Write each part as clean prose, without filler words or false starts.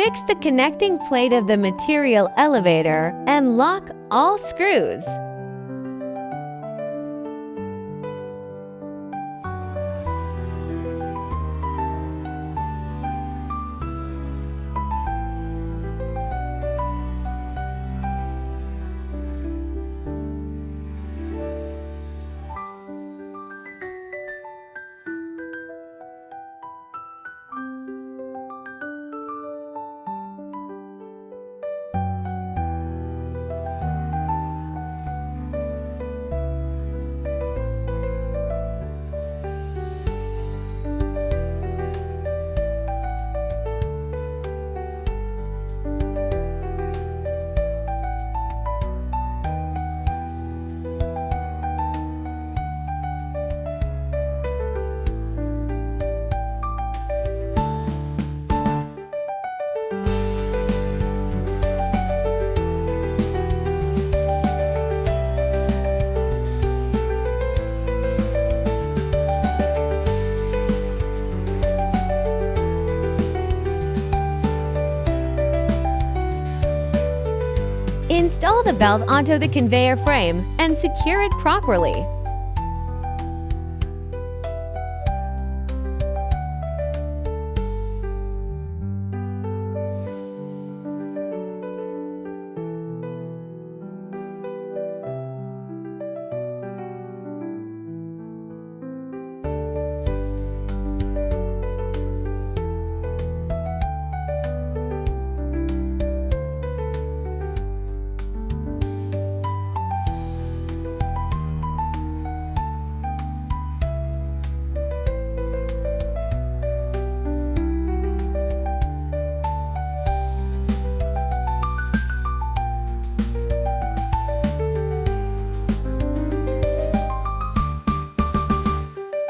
Fix the connecting plate of the material elevator and lock all screws. Install the belt onto the conveyor frame and secure it properly.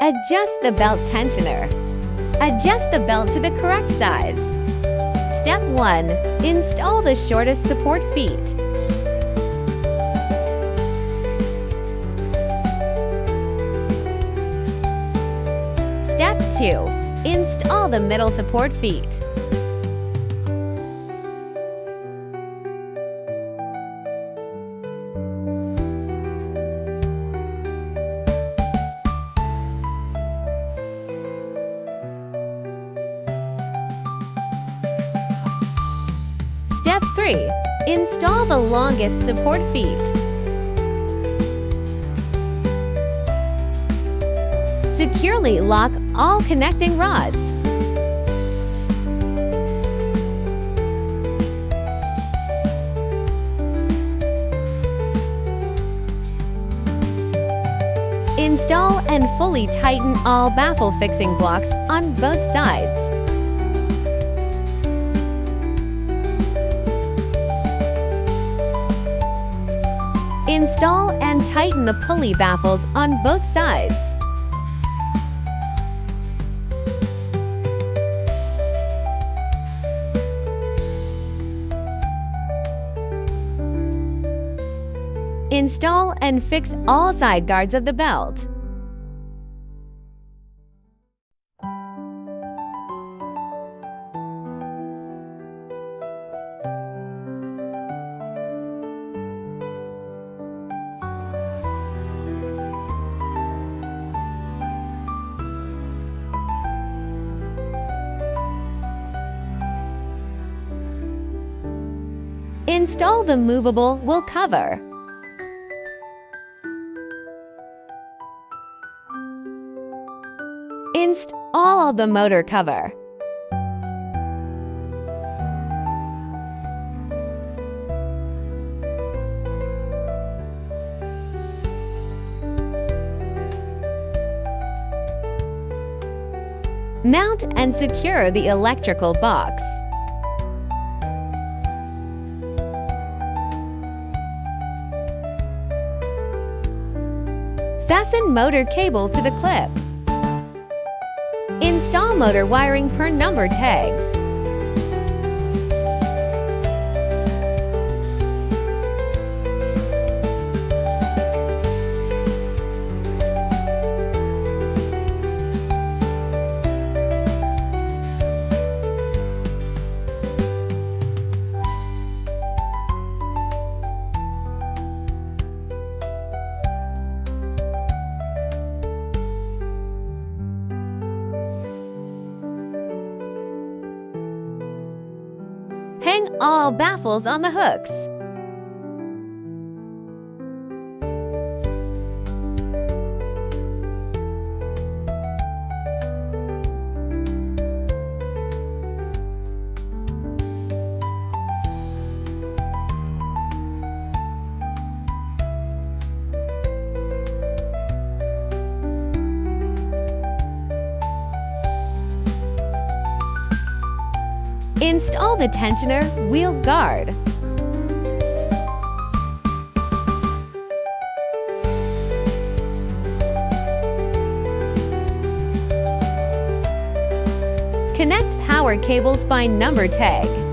Adjust the belt tensioner. Adjust the belt to the correct size. Step 1. Install the shortest support feet. Step 2. Install the middle support feet. Step 3. Install the longest support feet. Securely lock all connecting rods. Install and fully tighten all baffle fixing blocks on both sides. Install and tighten the pulley baffles on both sides. Install and fix all side guards of the belt. Install the movable wool cover. Install the motor cover. Mount and secure the electrical box. Fasten motor cable to the clip. Install motor wiring per number tags. hang all baffles on the hooks. Install the tensioner wheel guard. Connect power cables by number tag.